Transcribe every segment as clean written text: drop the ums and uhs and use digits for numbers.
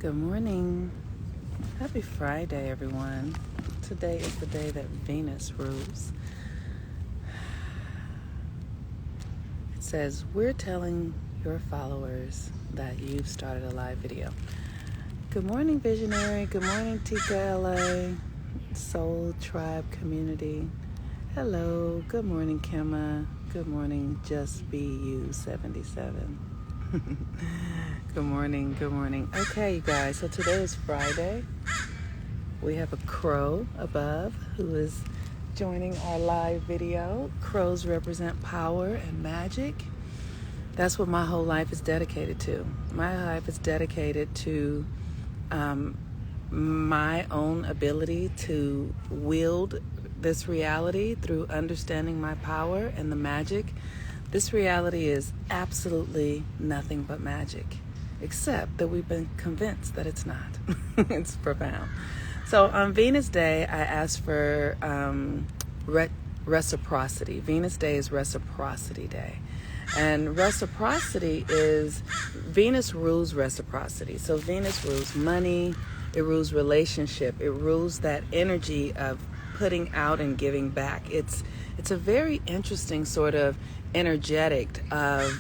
Good morning. Happy Friday, everyone. Today is the day that Venus rules. It says, we're telling your followers that you've started a live video. Good morning, Visionary. Good morning, Tika LA, Soul Tribe Community. Hello. Good morning, Kemma. Good morning, Just Be You 77. Good morning. Okay, you guys, so today is Friday. We have a crow above who is joining our live video. Crows represent power and magic. That's what my whole life is dedicated to. My life is dedicated to my own ability to wield this reality through understanding my power and the magic. This reality is absolutely nothing but magic, except that we've been convinced that it's not. It's profound. So on Venus Day, I asked for reciprocity. Venus Day is Reciprocity Day. And reciprocity is, Venus rules reciprocity. So Venus rules money, it rules relationship, it rules that energy of putting out and giving back. It's a very interesting sort of energetic of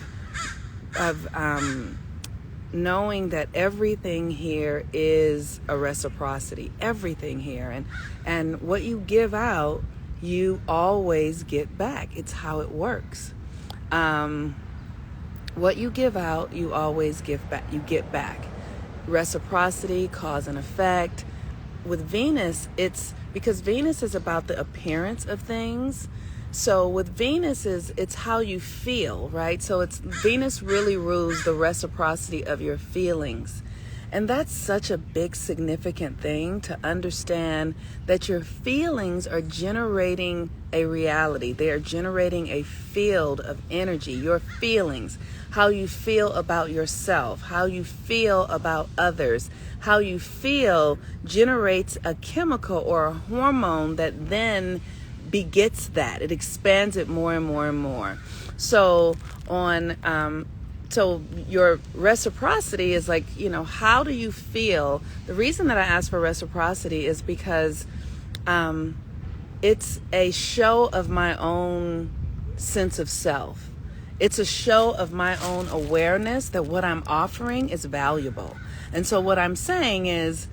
knowing that everything here is a reciprocity. Everything here, and what you give out, you always get back. It's how it works. What you give out, you always give back. You get back. Reciprocity, cause and effect. With Venus, it's because Venus is about the appearance of things. So with Venus it's how you feel, right? So Venus really rules the reciprocity of your feelings. And that's such a big, significant thing to understand, that your feelings are generating a reality. They are generating a field of energy. Your feelings, how you feel about yourself, how you feel about others, how you feel generates a chemical or a hormone that then begets that. It expands it more and more and more. So so your reciprocity is like, how do you feel? The reason that I asked for reciprocity is because it's a show of my own sense of self. It's a show of my own awareness that what I'm offering is valuable. And so what I'm saying is,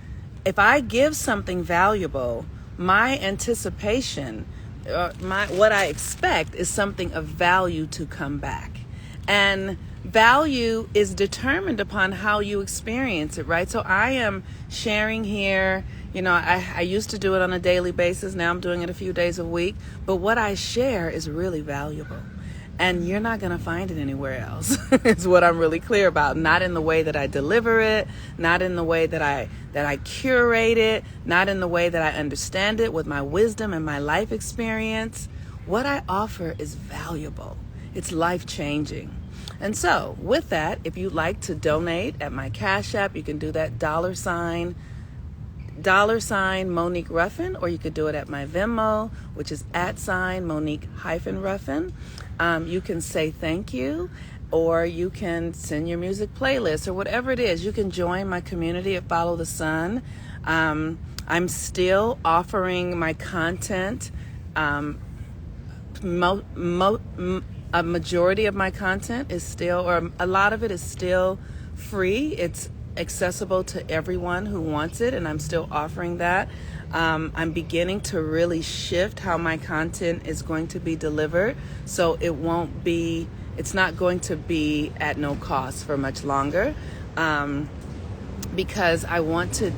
if I give something valuable, my anticipation, what I expect is something of value to come back. And value is determined upon how you experience it, right? So I am sharing here, I used to do it on a daily basis. Now I'm doing it a few days a week. But what I share is really valuable. And you're not going to find it anywhere else. It's what I'm really clear about. Not in the way that I deliver it, not in the way that I curate it, not in the way that I understand it with my wisdom and my life experience. What I offer is valuable. It's life-changing. And so with that, if you'd like to donate at my Cash App, you can do that $$ Monique Ruffin, or you could do it at my Venmo, which is @Monique-Ruffin. You can say thank you, or you can send your music playlist, or whatever it is. You can join my community at Follow the Sun. I'm still offering my content. A majority of my content is still, or a lot of it is still free. It's accessible to everyone who wants it, and I'm still offering that. I'm beginning to really shift how my content is going to be delivered, so it's not going to be at no cost for much longer, because I want to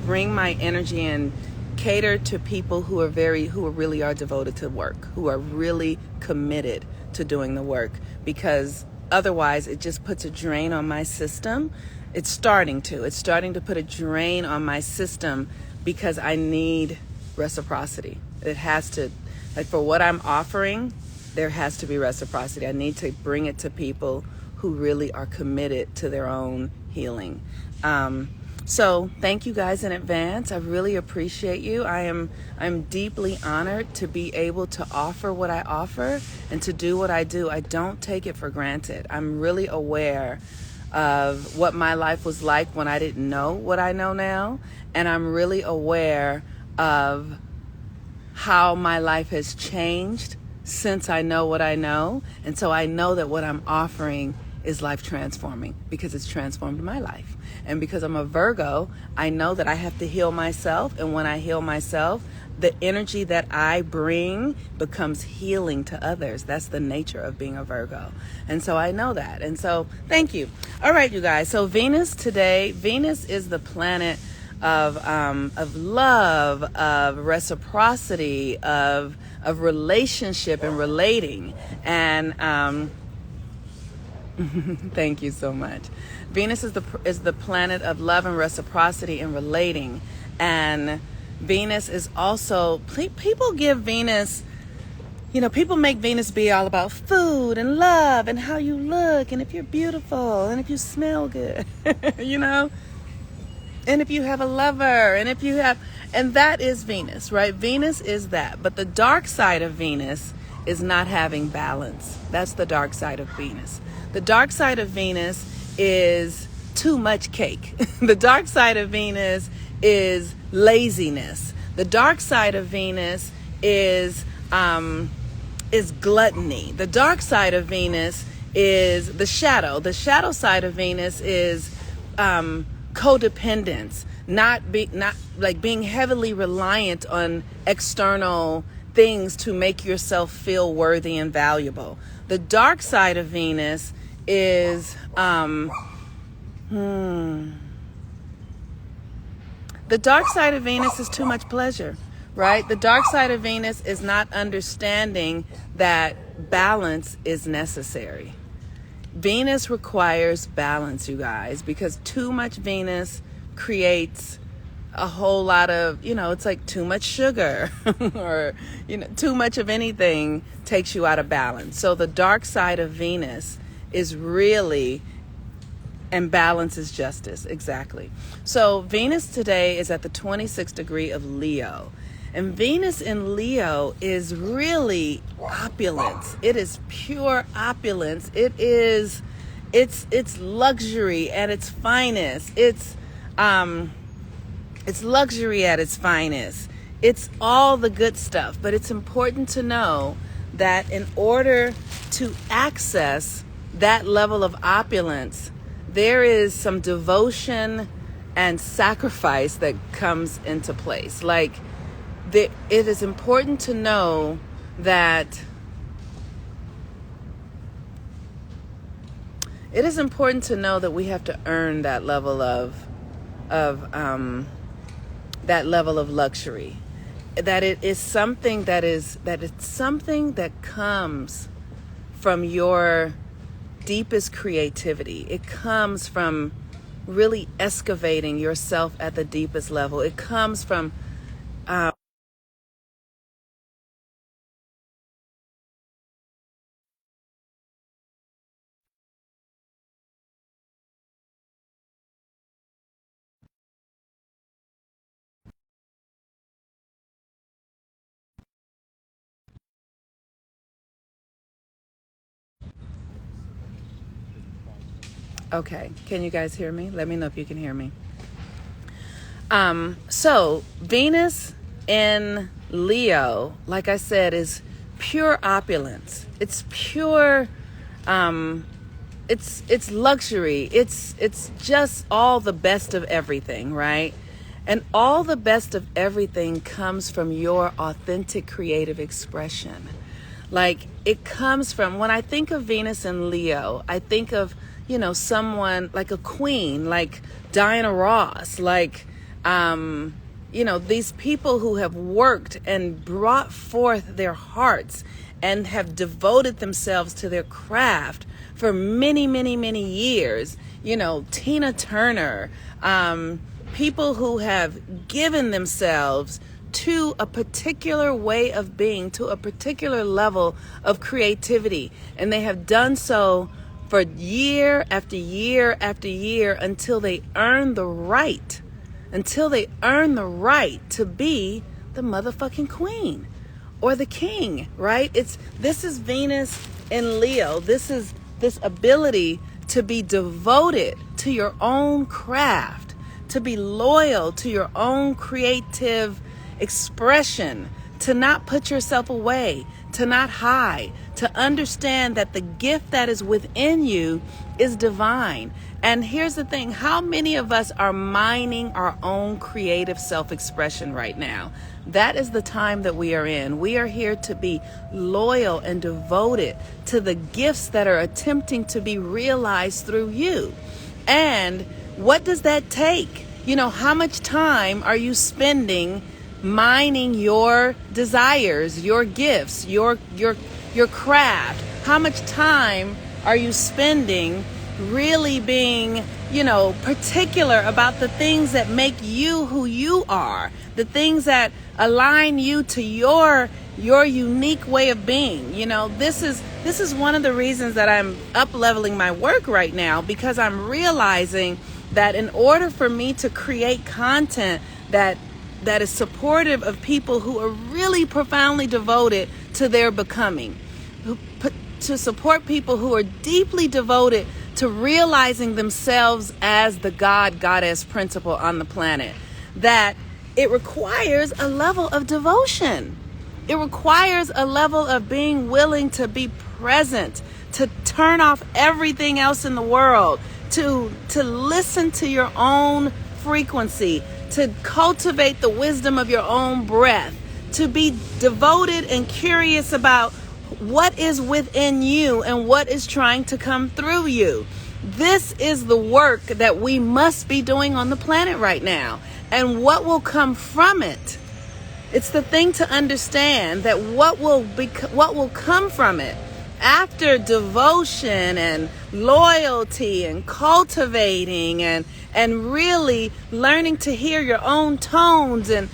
bring my energy and cater to people who really are devoted to work, who are really committed to doing the work, because otherwise it just puts a drain on my system. It's starting to put a drain on my system, because I need reciprocity. It has to, for what I'm offering, there has to be reciprocity. I need to bring it to people who really are committed to their own healing. So thank you guys in advance. I really appreciate you. I'm deeply honored to be able to offer what I offer and to do what I do. I don't take it for granted. I'm really aware of what my life was like when I didn't know what I know now. And I'm really aware of how my life has changed since I know what I know. And so I know that what I'm offering is life transforming because it's transformed my life. And because I'm a Virgo, I know that I have to heal myself. And when I heal myself, the energy that I bring becomes healing to others. That's the nature of being a Virgo. And so I know that. And so thank you. All right, you guys. So Venus today, Venus is the planet of love, of reciprocity, of relationship and relating. And thank you so much. Venus is the planet of love and reciprocity and relating. And Venus is also, people give Venus, people make Venus be all about food and love and how you look and if you're beautiful and if you smell good, and if you have a lover and that is Venus, right? Venus is that. But the dark side of Venus is not having balance. That's the dark side of Venus. The dark side of Venus is too much cake. The dark side of Venus is laziness. The dark side of Venus is gluttony. The dark side of Venus is the shadow. The shadow side of Venus is codependence, not being heavily reliant on external things to make yourself feel worthy and valuable. The dark side of Venus is the dark side of Venus is too much pleasure, right? The dark side of Venus is not understanding that balance is necessary. Venus requires balance, you guys, because too much Venus creates a whole lot of, it's like too much sugar or, too much of anything takes you out of balance. So the dark side of Venus is really, and balance is justice. Exactly. So Venus today is at the 26th degree of Leo. And Venus in Leo is really opulence. It is pure opulence. It's luxury at its finest. It's luxury at its finest. It's all the good stuff. But it's important to know that in order to access that level of opulence, there is some devotion and sacrifice that comes into place. It is important to know that we have to earn that level of luxury. That it is something that comes from your deepest creativity. It comes from really excavating yourself at the deepest level. It comes from okay, can you guys hear me? Let me know if you can hear me. So Venus in Leo, like I said, is pure opulence. It's pure, it's luxury. It's just all the best of everything, right? And all the best of everything comes from your authentic creative expression. It comes from, when I think of Venus in Leo, I think of, someone like a queen, like Diana Ross, these people who have worked and brought forth their hearts and have devoted themselves to their craft for many, many, many years. Tina Turner, people who have given themselves to a particular way of being, to a particular level of creativity. And they have done so for year after year after year until they earn the right to be the motherfucking queen or the king, right? This is Venus in Leo. This is this ability to be devoted to your own craft, to be loyal to your own creative expression, to not put yourself away, to not hide, to understand that the gift that is within you is divine. And here's the thing, how many of us are mining our own creative self-expression right now? That is the time that we are in. We are here to be loyal and devoted to the gifts that are attempting to be realized through you. And what does that take? You know, how much time are you spending mining your desires, your gifts, your craft? How much time are you spending really being, particular about the things that make you who you are, the things that align you to your unique way of being? This is one of the reasons that I'm up-leveling my work right now, because I'm realizing that in order for me to create content that is supportive of people who are really profoundly devoted to their becoming, to support people who are deeply devoted to realizing themselves as the goddess principle on the planet, that it requires a level of devotion. It requires a level of being willing to be present, to turn off everything else in the world, to listen to your own frequency, to cultivate the wisdom of your own breath, to be devoted and curious about what is within you and what is trying to come through you. This is the work that we must be doing on the planet right now. And what will come from it? It's the thing to understand that what will come from it after devotion and loyalty and cultivating and really learning to hear your own tones and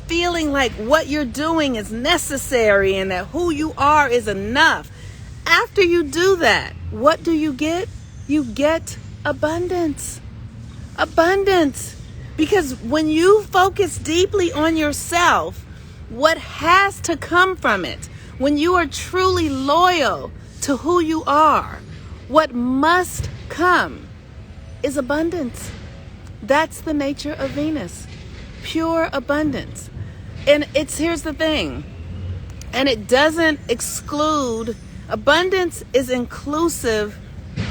feeling like what you're doing is necessary and that who you are is enough. After you do that, what do you get? You get abundance. Abundance. Because when you focus deeply on yourself, what has to come from it, when you are truly loyal to who you are, what must come is abundance. That's the nature of Venus. Pure abundance. And here's the thing, and it doesn't exclude, abundance is inclusive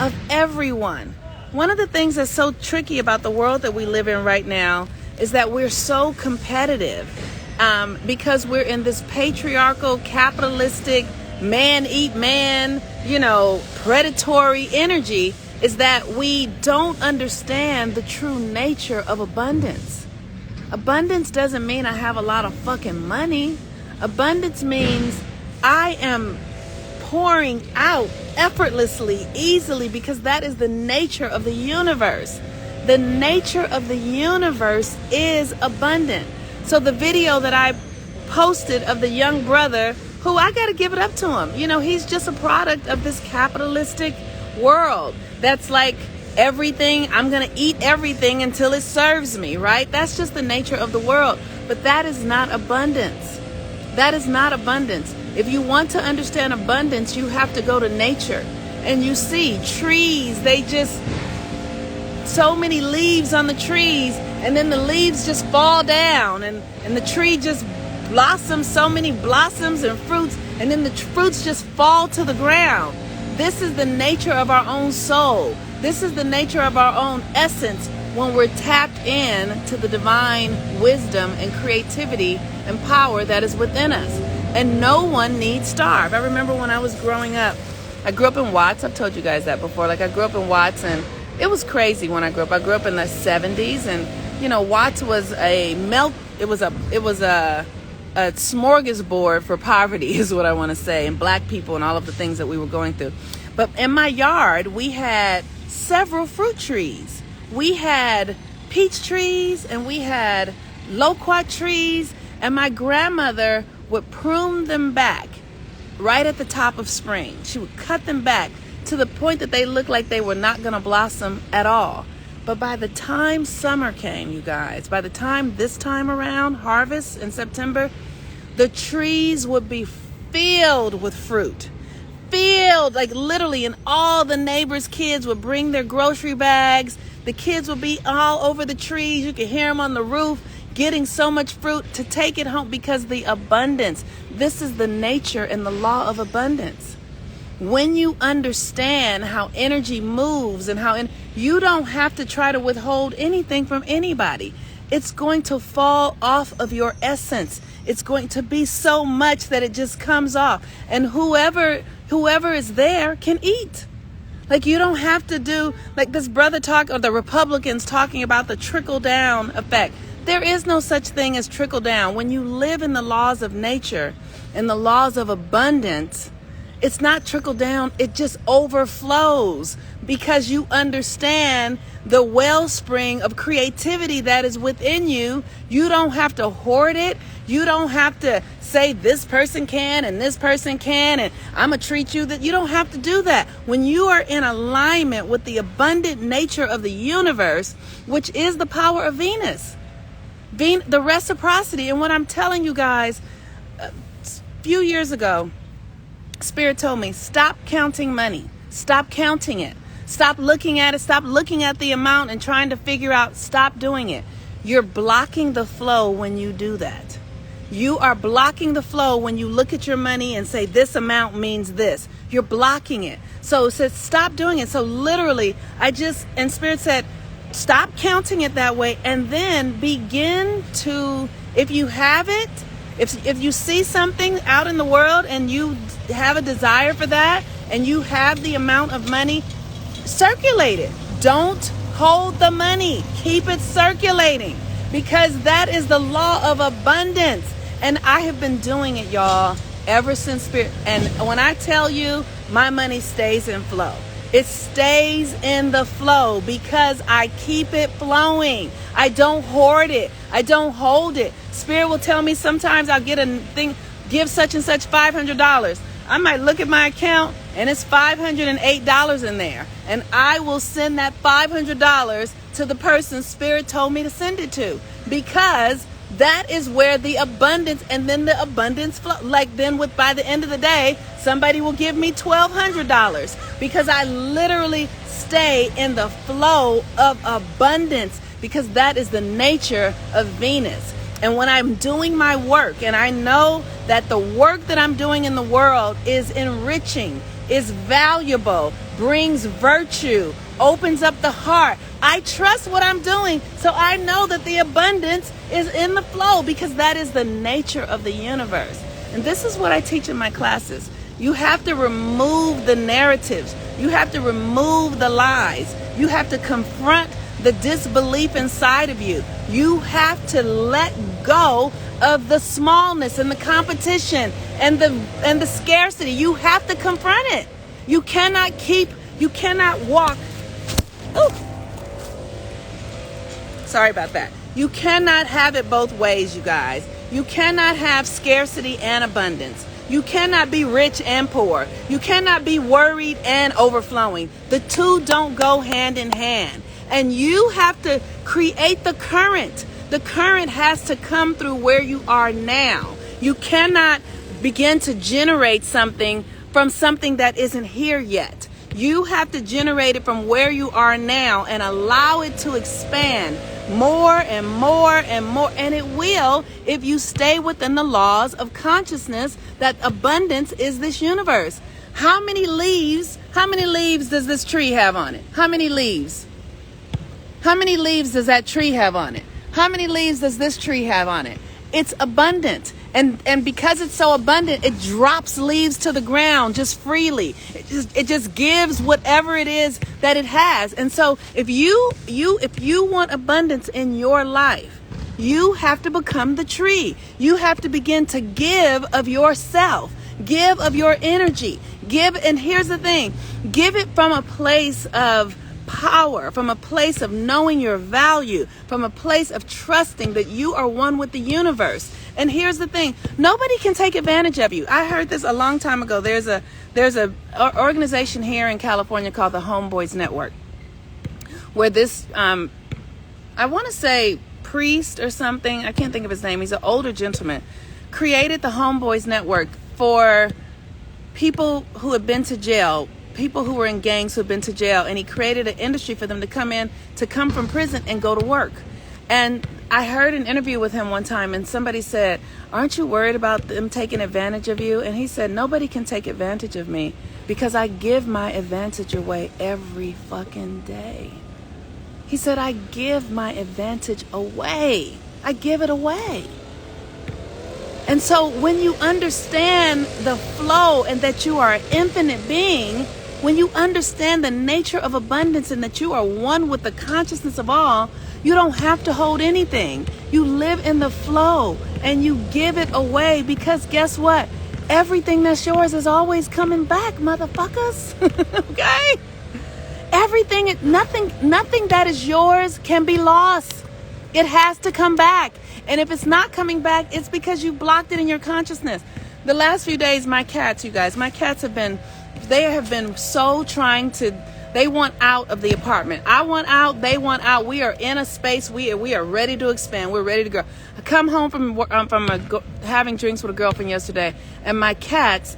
of everyone. One of the things that's so tricky about the world that we live in right now is that we're so competitive because we're in this patriarchal, capitalistic, man eat man, predatory energy, is that we don't understand the true nature of abundance. Abundance doesn't mean I have a lot of fucking money. Abundance means I am pouring out effortlessly, easily, because that is the nature of the universe. The nature of the universe is abundant. So the video that I posted of the young brother, who I got to give it up to him. He's just a product of this capitalistic world. That's like everything, I'm going to eat everything until it serves me, right? That's just the nature of the world. But that is not abundance. That is not abundance. If you want to understand abundance, you have to go to nature. And you see trees, they just, so many leaves on the trees, and then the leaves just fall down, and the tree just blossoms, so many blossoms and fruits, and then the fruits just fall to the ground. This is the nature of our own soul. This is the nature of our own essence when we're tapped in to the divine wisdom and creativity and power that is within us. And no one needs starve. I remember when I was growing up, I grew up in Watts. I've told you guys that before. I grew up in Watts, and it was crazy when I grew up. I grew up in the 70s, and Watts was a smorgasbord for poverty, is what I want to say, and black people and all of the things that we were going through. But in my yard, we had several fruit trees. We had peach trees, and we had loquat trees, and my grandmother would prune them back right at the top of spring. She would cut them back to the point that they looked like they were not going to blossom at all. But by the time summer came, you guys, by the time this time around, harvest in September, the trees would be filled with fruit, filled, like literally, and all the neighbors' kids would bring their grocery bags. The kids would be all over the trees. You could hear them on the roof getting so much fruit to take it home because the abundance. This is the nature and the law of abundance. When you understand how energy moves and how you don't have to try to withhold anything from anybody. It's going to fall off of your essence. It's going to be so much that it just comes off. And whoever is there can eat. Like, you don't have to do, like this brother or the Republicans talking about the trickle down effect. There is no such thing as trickle down. When you live in the laws of nature and the laws of abundance, it's not trickle down. It just overflows because you understand the wellspring of creativity that is within you. You don't have to hoard it. You don't have to say this person can and this person can and I'm going to treat you that. You don't have to do that. When you are in alignment with the abundant nature of the universe, which is the power of Venus, the reciprocity. And what I'm telling you guys, a few years ago, Spirit told me, stop counting money. Stop counting it. Stop looking at it. Stop looking at the amount and trying to figure out. Stop doing it. You're blocking the flow when you do that. You are blocking the flow when you look at your money and say this amount means this. You're blocking it. So it says stop doing it. So literally, and Spirit said, stop counting it that way and then begin to, if you have it, if you see something out in the world and you have a desire for that and you have the amount of money, circulate it. Don't hold the money. Keep it circulating because that is the law of abundance. And I have been doing it, y'all, ever since Spirit. And when I tell you my money stays in flow, it stays in the flow because I keep it flowing. I don't hoard it. I don't hold it. Spirit will tell me sometimes I'll get a thing, give such and such $500. I might look at my account and it's $508 in there. And I will send that $500 to the person Spirit told me to send it to because that is where the abundance and then the abundance flow. Like then by the end of the day, somebody will give me $1,200 because I literally stay in the flow of abundance because that is the nature of Venus. And when I'm doing my work and I know that the work that I'm doing in the world is enriching, is valuable, brings virtue, opens up the heart, I trust what I'm doing. So I know that the abundance is in the flow because that is the nature of the universe. And this is what I teach in my classes. You have to remove the narratives. You have to remove the lies. You have to confront the disbelief inside of you. You have to let go of the smallness and the competition and the scarcity. You have to confront it. You cannot walk. Oh, sorry about that. You cannot have it both ways, you guys. You cannot have scarcity and abundance. You cannot be rich and poor. You cannot be worried and overflowing. The two don't go hand in hand. And you have to create the current. The current has to come through where you are now. You cannot begin to generate something from something that isn't here yet. You have to generate it from where you are now and allow it to expand more and more and more. And it will if you stay within the laws of consciousness that abundance is this universe. How many leaves does this tree have on it? How many leaves? How many leaves does that tree have on it? How many leaves does this tree have on it? It's abundant. And because it's so abundant, it drops leaves to the ground just freely. It just gives whatever it is that it has. And so if you want abundance in your life, you have to become the tree. You have to begin to give of yourself, give of your energy, give. And here's the thing, give it from a place of power, from a place of knowing your value, from a place of trusting that you are one with the universe. And here's the thing, nobody can take advantage of you. I heard this a long time ago. There's a organization here in California called the Homeboys Network, where this I want to say priest or something, I can't think of his name, he's an older gentleman, created the Homeboys Network for people who have been to jail, people who were in gangs who have been to jail, and he created an industry for them to come from prison and go to work. And I heard an interview with him one time, and somebody said, aren't you worried about them taking advantage of you? And he said, nobody can take advantage of me because I give my advantage away every fucking day. He said, I give my advantage away. I give it away. And so when you understand the flow and that you are an infinite being, when you understand the nature of abundance and that you are one with the consciousness of all, you don't have to hold anything. You live in the flow and you give it away because guess what? Everything that's yours is always coming back, motherfuckers. Okay? Nothing that is yours can be lost. It has to come back. And if it's not coming back, it's because you blocked it in your consciousness. The last few days, my cats have been so trying to, they want out of the apartment. I want out, they want out. We are in a space, we are ready to expand. We're ready to go. I come home from having drinks with a girlfriend yesterday, and my cats,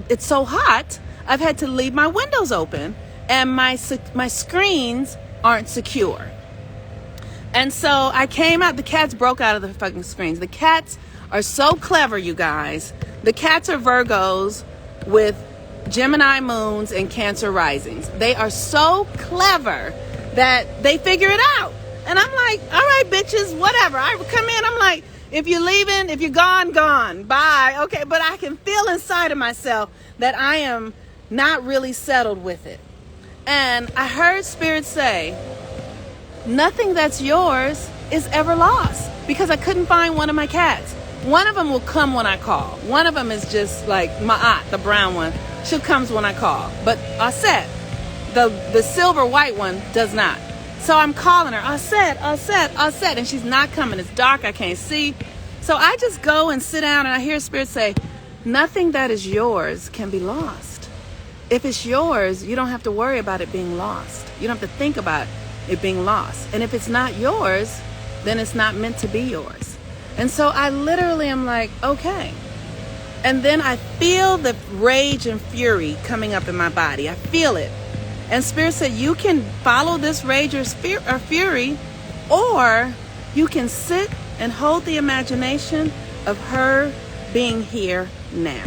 it's so hot, I've had to leave my windows open, and my screens aren't secure. And so I came out, the cats broke out of the fucking screens. The cats are so clever, you guys. The cats are Virgos with Gemini moons and Cancer risings. They are so clever that they figure it out. And I'm like, all right, bitches, whatever. I come in, I'm like, if you're leaving, if you're gone, gone. Bye. Okay, but I can feel inside of myself that I am not really settled with it. And I heard Spirit say, nothing that's yours is ever lost, because I couldn't find one of my cats. One of them will come when I call. One of them is just like my aunt, the brown one. She comes when I call. But Aset, the silver white one, does not. So I'm calling her, Aset, and she's not coming. It's dark, I can't see. So I just go and sit down and I hear Spirit say, nothing that is yours can be lost. If it's yours, you don't have to worry about it being lost. You don't have to think about it being lost. And if it's not yours, then it's not meant to be yours. And so I literally am like, okay. And then I feel the rage and fury coming up in my body. I feel it. And Spirit said, you can follow this rage or fury, or you can sit and hold the imagination of her being here now.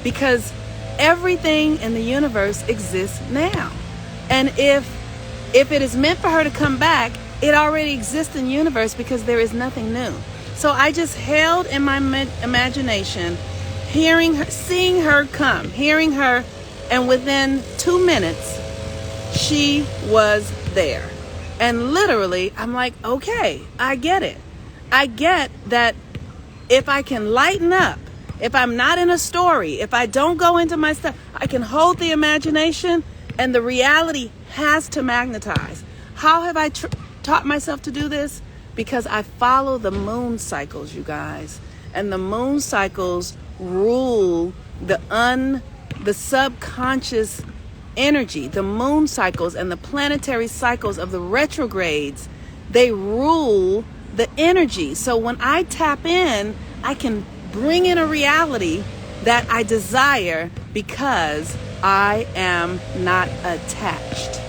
Because everything in the universe exists now. And if it is meant for her to come back, it already exists in the universe because there is nothing new. So I just held in my imagination, hearing her, seeing her come, hearing her, and within 2 minutes, she was there. And literally, I'm like, okay, I get it. I get that if I can lighten up, if I'm not in a story, if I don't go into my stuff, I can hold the imagination and the reality has to magnetize. How have I taught myself to do this? Because I follow the moon cycles, you guys. And the moon cycles rule the subconscious energy. The moon cycles and the planetary cycles of the retrogrades, they rule the energy. So when I tap in, I can bring in a reality that I desire because I am not attached.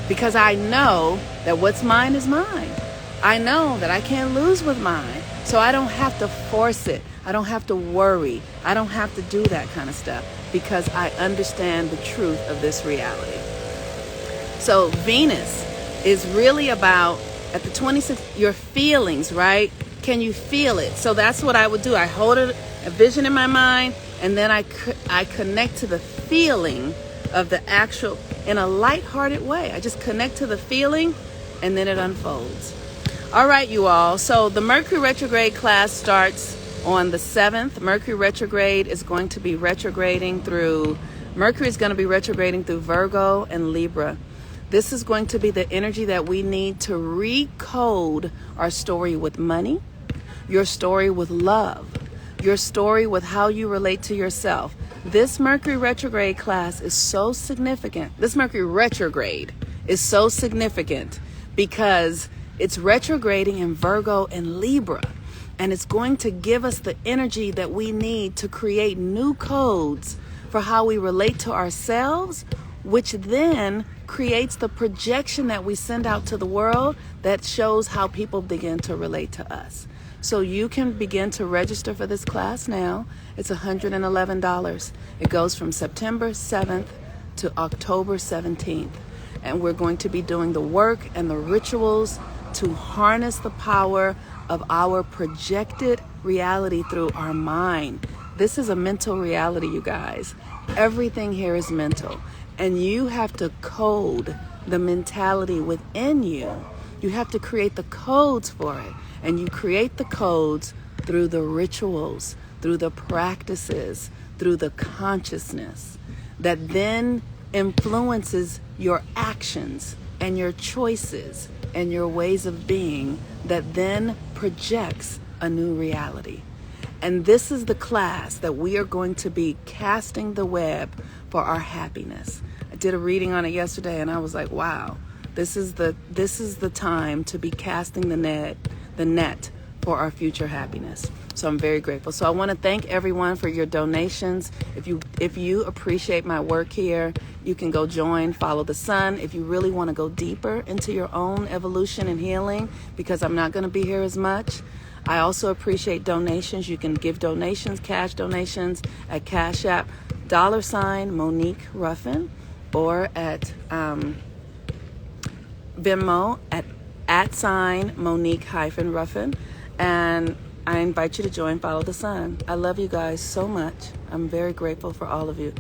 Because I know that what's mine is mine. I know that I can't lose with mine. So I don't have to force it. I don't have to worry. I don't have to do that kind of stuff because I understand the truth of this reality. So Venus is really about, at the 26th, your feelings, right? Can you feel it? So that's what I would do. I hold a vision in my mind, and then I connect to the feeling of the actual, in a lighthearted way. I just connect to the feeling, and then it unfolds. All right, you all. So the Mercury retrograde class starts on the 7th. Mercury retrograde is going to be retrograding through Virgo and Libra. This is going to be the energy that we need to recode our story with money, your story with love, your story with how you relate to yourself. This Mercury retrograde class is so significant. This Mercury retrograde is so significant because it's retrograding in Virgo and Libra. And it's going to give us the energy that we need to create new codes for how we relate to ourselves, which then creates the projection that we send out to the world that shows how people begin to relate to us. So you can begin to register for this class now. It's $111. It goes from September 7th to October 17th. And we're going to be doing the work and the rituals to harness the power of our projected reality through our mind. This is a mental reality, you guys. Everything here is mental. And you have to code the mentality within you. You have to create the codes for it. And you create the codes through the rituals, through the practices, through the consciousness that then influences your actions and your choices and your ways of being, that then projects a new reality. And this is the class that we are going to be casting the web for our happiness. I did a reading on it yesterday and I was like, wow, this is the time to be casting the net for our future happiness. So I'm very grateful. So I want to thank everyone for your donations. If you appreciate my work here, you can go join Follow the Sun. If you really want to go deeper into your own evolution and healing, because I'm not going to be here as much. I also appreciate donations. You can give donations, cash donations at Cash App, $ Monique Ruffin, or at Venmo at Monique-Ruffin. And I invite you to join Follow the Sun. I love you guys so much. I'm very grateful for all of you.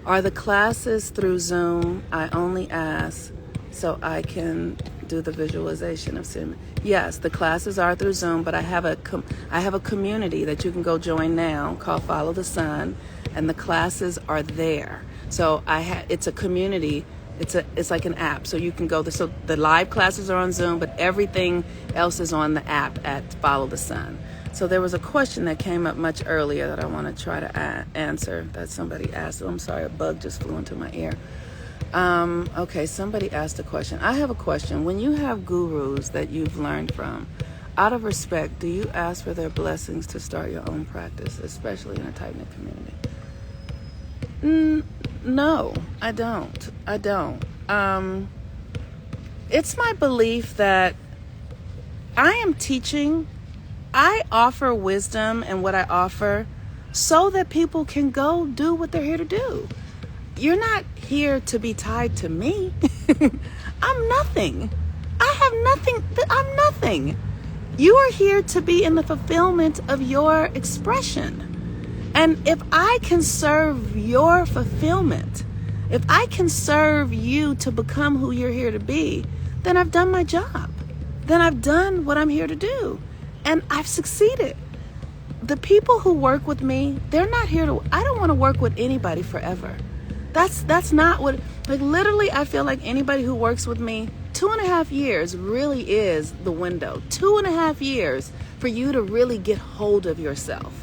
Are the classes through Zoom? I only ask so I can do the visualization of Zoom. Yes, the classes are through Zoom, but I have a community that you can go join now called Follow the Sun, and the classes are there. So it's a community. It's like an app, so you can go there. So the live classes are on Zoom, but everything else is on the app at Follow the Sun. So there was a question that came up much earlier that I want to try to answer that somebody asked. Oh, I'm sorry, a bug just flew into my ear. Okay, somebody asked a question. I have a question. When you have gurus that you've learned from, out of respect, do you ask for their blessings to start your own practice, especially in a tight-knit community? No, I don't. It's my belief that I am teaching. I offer wisdom and what I offer so that people can go do what they're here to do. You're not here to be tied to me. I'm nothing. I have nothing. I'm nothing. You are here to be in the fulfillment of your expression. And if I can serve your fulfillment, if I can serve you to become who you're here to be, then I've done my job. Then I've done what I'm here to do. And I've succeeded. The people who work with me, they're not here to, I don't want to work with anybody forever. That's not what, like literally I feel like anybody who works with me, 2.5 years really is the window. 2.5 years for you to really get hold of yourself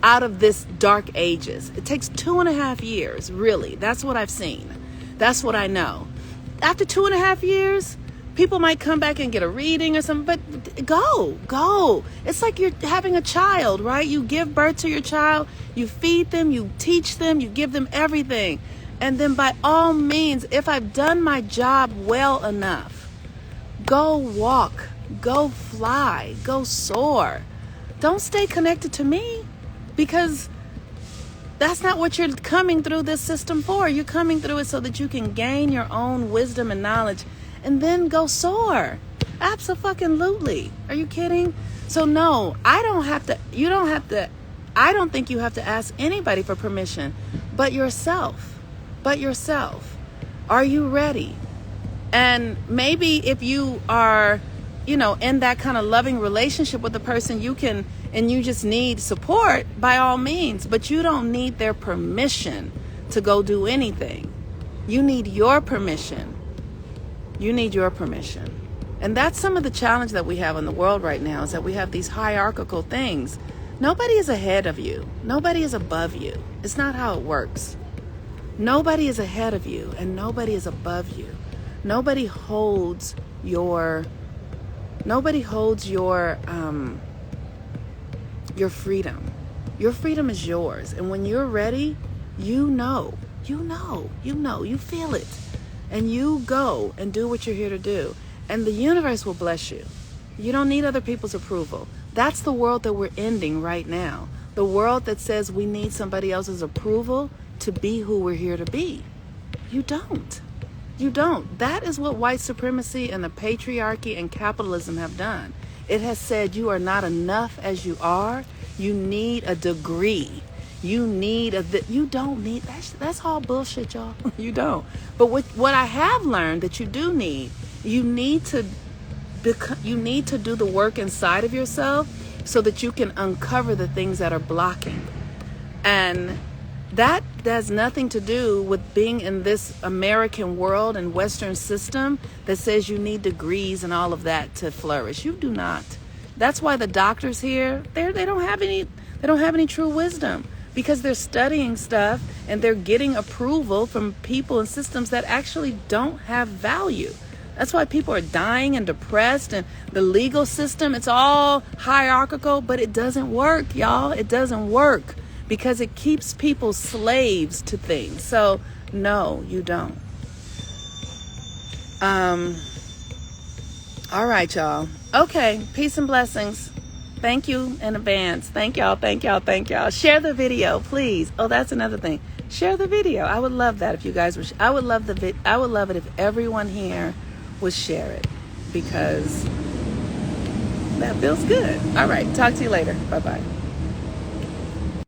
out of this dark ages. It takes 2.5 years, really. That's what I've seen. That's what I know. After 2.5 years, people might come back and get a reading or something, but go. It's like you're having a child, right? You give birth to your child, you feed them, you teach them, you give them everything. And then by all means, if I've done my job well enough, go walk, go fly, go soar. Don't stay connected to me, because that's not what you're coming through this system for. You're coming through it so that you can gain your own wisdom and knowledge and then go soar. Abso-fucking-lutely. Are you kidding? So no, I don't think you have to ask anybody for permission but yourself. Are you ready? And maybe if you are, in that kind of loving relationship with the person, you can, and you just need support, by all means, but you don't need their permission to go do anything. You need your permission. And that's some of the challenge that we have in the world right now, is that we have these hierarchical things. Nobody is ahead of you. Nobody is above you. It's not how it works. Nobody is ahead of you and nobody is above you. Nobody holds your freedom. Your freedom is yours. And when you're ready, you know, you feel it. And you go and do what you're here to do. And the universe will bless you. You don't need other people's approval. That's the world that we're ending right now. The world that says we need somebody else's approval to be who we're here to be. You don't. You don't. That is what white supremacy and the patriarchy and capitalism have done. It has said you are not enough as you are. You need a degree. You need you don't need, that's all bullshit, y'all. You don't. But what I have learned that you do need, you need to do the work inside of yourself so that you can uncover the things that are blocking. And that has nothing to do with being in this American world and Western system that says you need degrees and all of that to flourish. You do not. That's why the doctors here, they don't have any true wisdom, because they're studying stuff and they're getting approval from people and systems that actually don't have value. That's why people are dying and depressed, and the legal system, it's all hierarchical, but it doesn't work, y'all. It doesn't work because it keeps people slaves to things. So no, you don't. All right, y'all. Okay, peace and blessings. Thank you in advance. Thank y'all. Share the video, please. Oh, that's another thing. Share the video. I would love that if you guys would. I would love it if everyone here would share it, because that feels good. All right. Talk to you later. Bye-bye.